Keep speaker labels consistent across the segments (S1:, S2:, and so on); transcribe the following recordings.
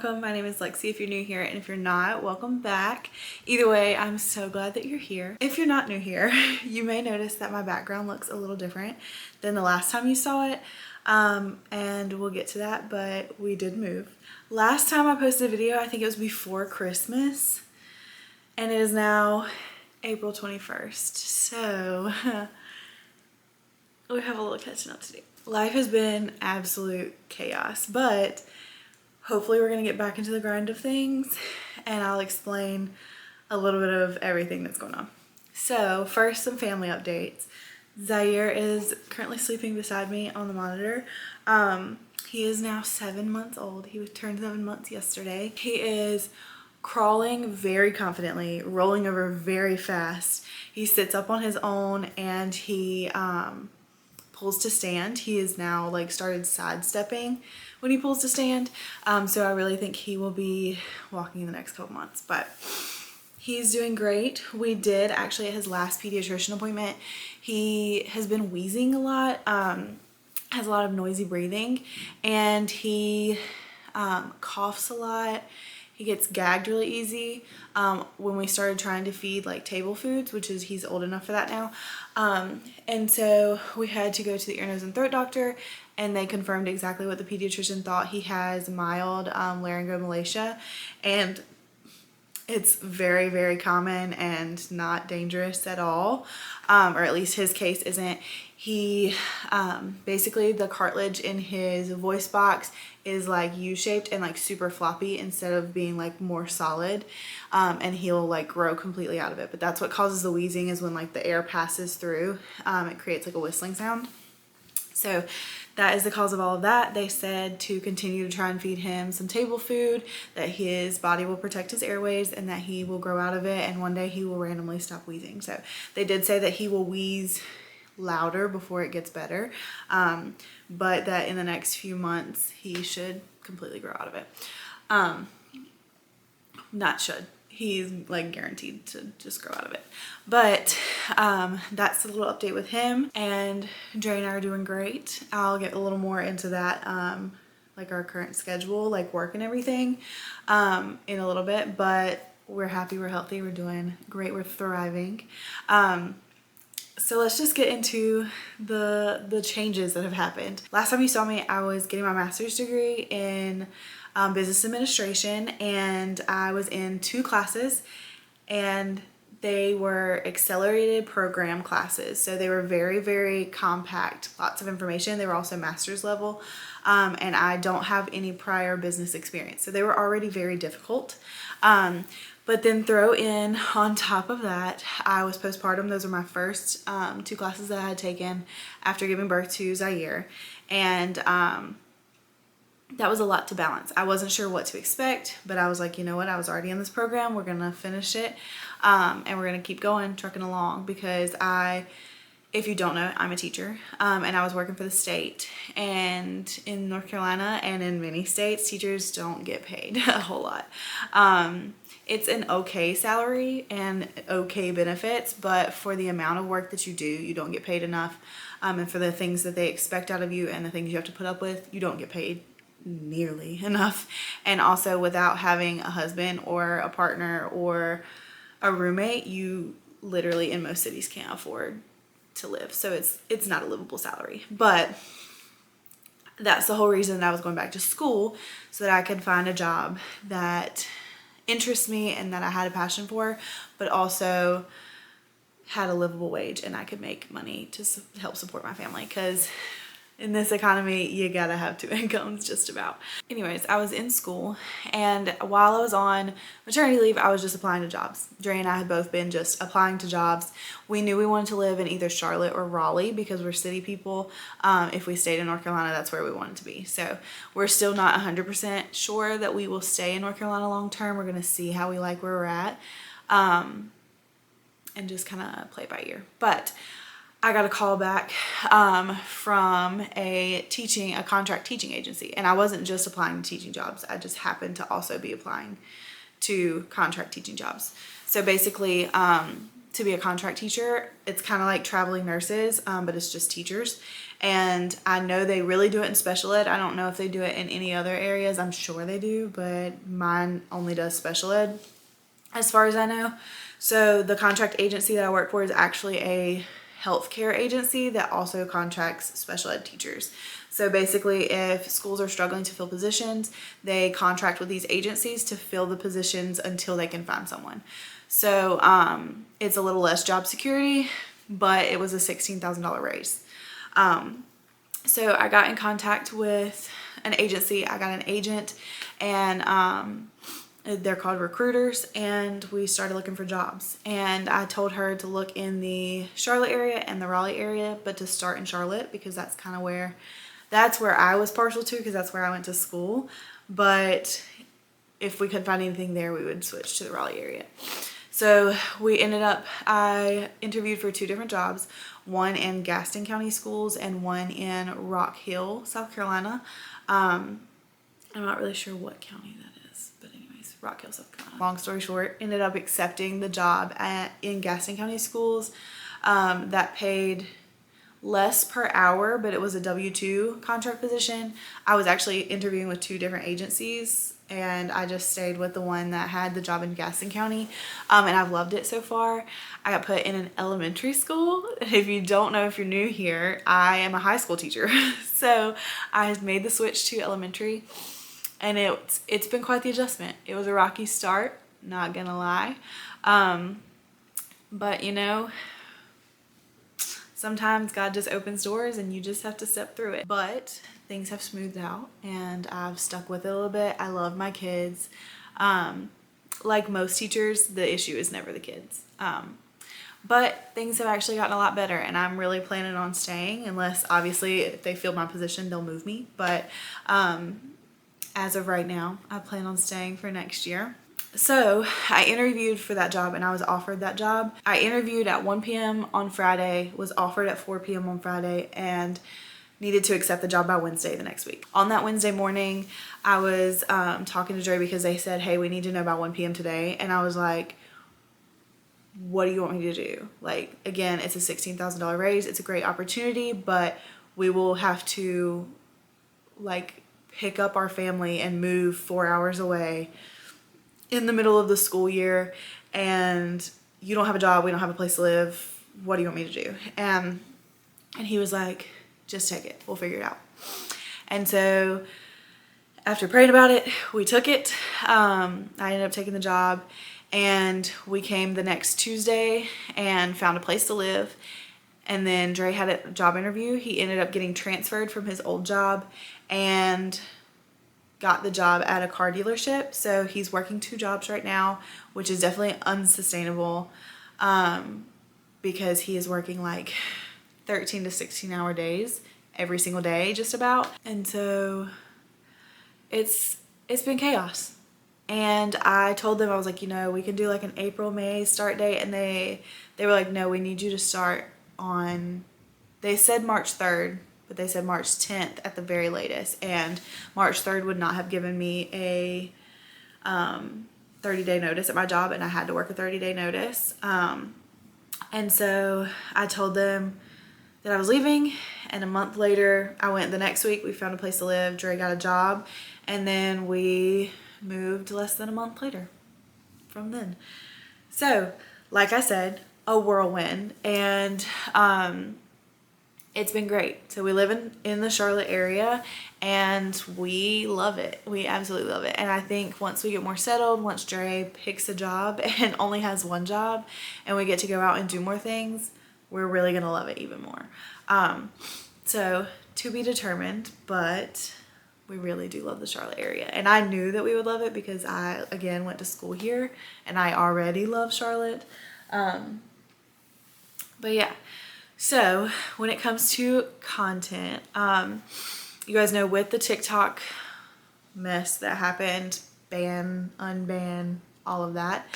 S1: welcome. My name is Lexi if you're new here, and if you're not, welcome back. Either way, I'm so glad that you're here. If you're not new here, you may notice that my background looks a little different than the last time you saw it, and we'll get to that, but we did move. Last time I posted a video, I think it was before Christmas, and it is now April 21st, so we have a little catching up to do. Life has been absolute chaos, but hopefully we're gonna get back into the grind of things, and I'll explain a little bit of everything that's going on. So first, some family updates. Zaire is currently sleeping beside me on the monitor. He is now 7 months old. He turned 7 months yesterday. He is crawling very confidently, rolling over very fast. He sits up on his own, and he pulls to stand. He is now like started sidestepping when he pulls to stand. So I really think he will be walking in the next couple months, but he's doing great. We did actually at his last pediatrician appointment, he has been wheezing a lot, has a lot of noisy breathing, and he coughs a lot. He gets gagged really easy when we started trying to feed like table foods, which is, he's old enough for that now. And so we had to go to the ear, nose, and throat doctor, and they confirmed exactly what the pediatrician thought. He has mild laryngomalacia, and it's very, very common and not dangerous at all, or at least his case isn't. He basically, the cartilage in his voice box is like U-shaped and like super floppy instead of being like more solid, and he'll like grow completely out of it. But that's what causes the wheezing, is when like the air passes through, it creates like a whistling sound. So that is the cause of all of that. They said to continue to try and feed him some table food, that his body will protect his airways, and that he will grow out of it, and one day he will randomly stop wheezing. So they did say that he will wheeze louder before it gets better, but that in the next few months he should completely grow out of it. Not should. He's like guaranteed to just grow out of it. But that's a little update with him, and Dre and I are doing great. I'll get a little more into that, like our current schedule, like work and everything, in a little bit, but we're happy, we're healthy, we're doing great, we're thriving. So let's just get into the changes that have happened. Last time you saw me, I was getting my master's degree in business administration, and I was in 2 classes, and they were accelerated program classes. So they were very, very compact, lots of information. They were also master's level, and I don't have any prior business experience. So they were already very difficult. But then throw in on top of that, I was postpartum. Those are my first 2 classes that I had taken after giving birth to Zaire. And that was a lot to balance. I wasn't sure what to expect, but I was like, you know what? I was already in this program. We're going to finish it. And we're going to keep going, trucking along, because if you don't know, I'm a teacher, and I was working for the state, and in North Carolina and in many states, teachers don't get paid a whole lot. It's an okay salary and okay benefits, but for the amount of work that you do, you don't get paid enough. And for the things that they expect out of you and the things you have to put up with, you don't get paid nearly enough. And also, without having a husband or a partner or a roommate, you literally in most cities can't afford to live. So it's not a livable salary. But that's the whole reason that I was going back to school, so that I could find a job that interests me and that I had a passion for, but also had a livable wage, and I could make money to help support my family, because in this economy, you gotta have 2 incomes just about. Anyways, I was in school, and while I was on maternity leave, I was just applying to jobs. Dre and I had both been just applying to jobs. We knew we wanted to live in either Charlotte or Raleigh, because we're city people. If we stayed in North Carolina, that's where we wanted to be. So we're still not 100% sure that we will stay in North Carolina long term. We're gonna see how we like where we're at, and just kind of play it by ear. But I got a call back from a contract teaching agency, and I wasn't just applying to teaching jobs. I just happened to also be applying to contract teaching jobs. So basically, to be a contract teacher. It's kind of like traveling nurses, but it's just teachers. And I know they really do it in special ed. I don't know if they do it in any other areas. I'm sure they do, but mine only does special ed as far as I know. So the contract agency that I work for is actually a healthcare agency that also contracts special ed teachers. So basically, if schools are struggling to fill positions, they contract with these agencies to fill the positions until they can find someone. So it's a little less job security, but it was a $16,000 raise. So I got in contact with an agency. I got an agent, and they're called recruiters, and we started looking for jobs. And I told her to look in the Charlotte area and the Raleigh area, but to start in Charlotte because that's kind of where, that's where I was partial to, because that's where I went to school. But if we couldn't find anything there, we would switch to the Raleigh area. So I interviewed for 2 different jobs, one in Gaston County Schools and one in Rock Hill, South Carolina. I'm not really sure what county that is, but anyways, Rock Hill, South Carolina. Long story short, ended up accepting the job in Gaston County Schools that paid less per hour, but it was a W-2 contract position. I was actually interviewing with 2 different agencies, and I just stayed with the one that had the job in Gaston County, and I've loved it so far. I got put in an elementary school. If you don't know, if you're new here, I am a high school teacher. So I made the switch to elementary, and it's been quite the adjustment. It was a rocky start, not gonna lie, but you know, sometimes God just opens doors and you just have to step through it. But things have smoothed out and I've stuck with it a little bit. I love my kids. Like most teachers, the issue is never the kids. But things have actually gotten a lot better, and I'm really planning on staying, unless obviously if they fill my position, they'll move me. But as of right now, I plan on staying for next year. So I interviewed for that job and I was offered that job. I interviewed at 1 p.m. on Friday, was offered at 4 p.m. on Friday, and needed to accept the job by Wednesday the next week. On that Wednesday morning, I was talking to Dre because they said, hey, we need to know by 1 p.m. today. And I was like, what do you want me to do? Like, again, it's a $16,000 raise. It's a great opportunity, but we will have to like pick up our family and move 4 hours away in the middle of the school year, and you don't have a job, we don't have a place to live, what do you want me to do? And he was like, just take it, we'll figure it out. And so after praying about it, we took it. I ended up taking the job, and we came the next Tuesday and found a place to live. And then Dre had a job interview. He ended up getting transferred from his old job and got the job at a car dealership. So he's working 2 jobs right now, which is definitely unsustainable, because he is working like 13 to 16 hour days every single day, just about. And so it's been chaos. And I told them, I was like, you know, we can do like an April, May start date. And they were like, no, we need you to start on, they said March 3rd, but they said March 10th at the very latest. And March 3rd would not have given me a 30-day notice at my job, and I had to work a 30-day notice. And so I told them that I was leaving, and a month later, I went the next week, we found a place to live, Dre got a job, and then we moved less than a month later from then. So, like I said, a whirlwind, and it's been great. So we live in the Charlotte area, and we love it. We absolutely love it. And I think once we get more settled, once Dre picks a job and only has 1 job, and we get to go out and do more things, we're really gonna love it even more. So to be determined, but we really do love the Charlotte area. And I knew that we would love it because I, again, went to school here, and I already love Charlotte. But yeah. So when it comes to content, you guys know with the TikTok mess that happened, ban, unban, all of that,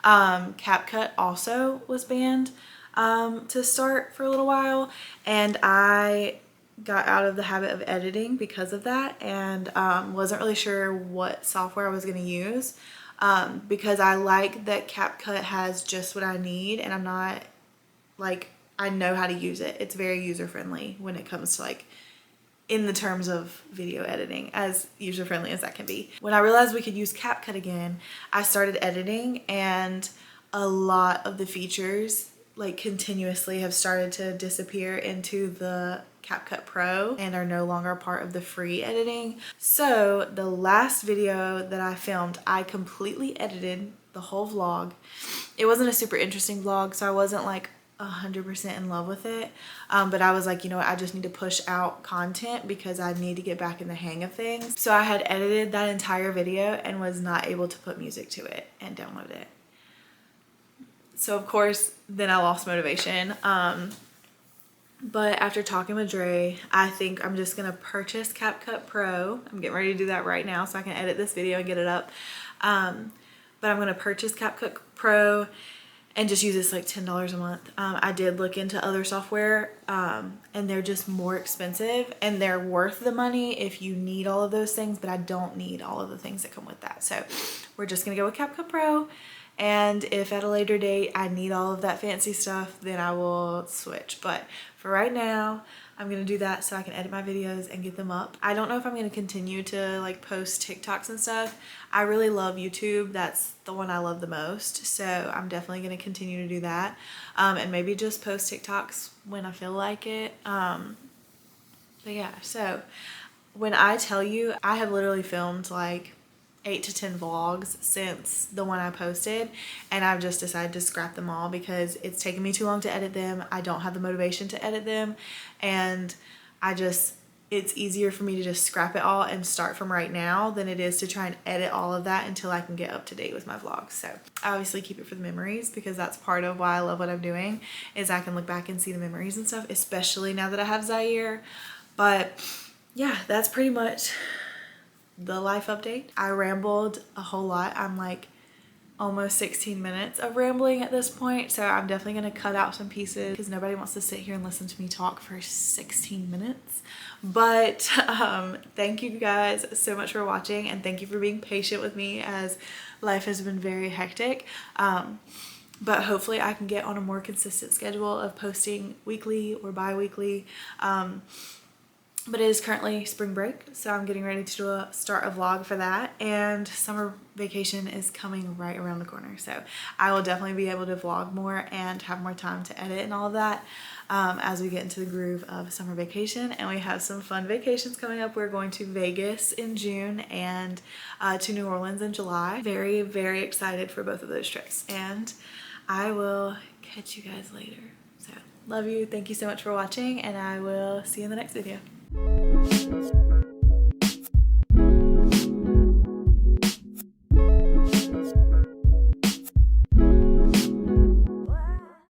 S1: CapCut also was banned to start for a little while, and I got out of the habit of editing because of that, and wasn't really sure what software I was going to use. because I like that CapCut has just what I need, and I'm not like, I know how to use it. It's very user friendly when it comes to like, in the terms of video editing, as user friendly as that can be. When I realized we could use CapCut again, I started editing, and a lot of the features like continuously have started to disappear into the CapCut Pro and are no longer part of the free editing. So the last video that I filmed, I completely edited the whole vlog. It wasn't a super interesting vlog, so I wasn't like 100% in love with it, but I was like, you know what, I just need to push out content because I need to get back in the hang of things. So I had edited that entire video and was not able to put music to it and download it. So of course, then I lost motivation. But after talking with Dre, I think I'm just gonna purchase CapCut Pro. I'm getting ready to do that right now so I can edit this video and get it up. But I'm gonna purchase CapCut Pro and just use this like $10 a month. I did look into other software, and they're just more expensive, and they're worth the money if you need all of those things, but I don't need all of the things that come with that. So we're just gonna go with CapCut Pro. And if at a later date I need all of that fancy stuff, then I will switch. But for right now, I'm gonna do that so I can edit my videos and get them up. I don't know if I'm gonna continue to like post TikToks and stuff. I really love YouTube. That's the one I love the most. So I'm definitely gonna continue to do that. And maybe just post TikToks when I feel like it. But yeah, so when I tell you, I have literally filmed like 8 to 10 vlogs since the one I posted, and I've just decided to scrap them all because it's taken me too long to edit them. I don't have the motivation to edit them, and it's easier for me to just scrap it all and start from right now than it is to try and edit all of that until I can get up to date with my vlogs. So I obviously keep it for the memories because that's part of why I love what I'm doing, is I can look back and see the memories and stuff, especially now that I have Zaire. But yeah, that's pretty much the life update. I rambled a whole lot. I'm like almost 16 minutes of rambling at this point, so I'm definitely gonna cut out some pieces because nobody wants to sit here and listen to me talk for 16 minutes. But thank you guys so much for watching, and thank you for being patient with me as life has been very hectic. But hopefully I can get on a more consistent schedule of posting weekly or bi-weekly. But it is currently spring break, so I'm getting ready to start a vlog for that, and summer vacation is coming right around the corner, so I will definitely be able to vlog more and have more time to edit and all of that as we get into the groove of summer vacation. And we have some fun vacations coming up. We're going to Vegas in June and to New Orleans in July. Very, very excited for both of those trips, and I will catch you guys later. So love you, thank you so much for watching, and I will see you in the next video.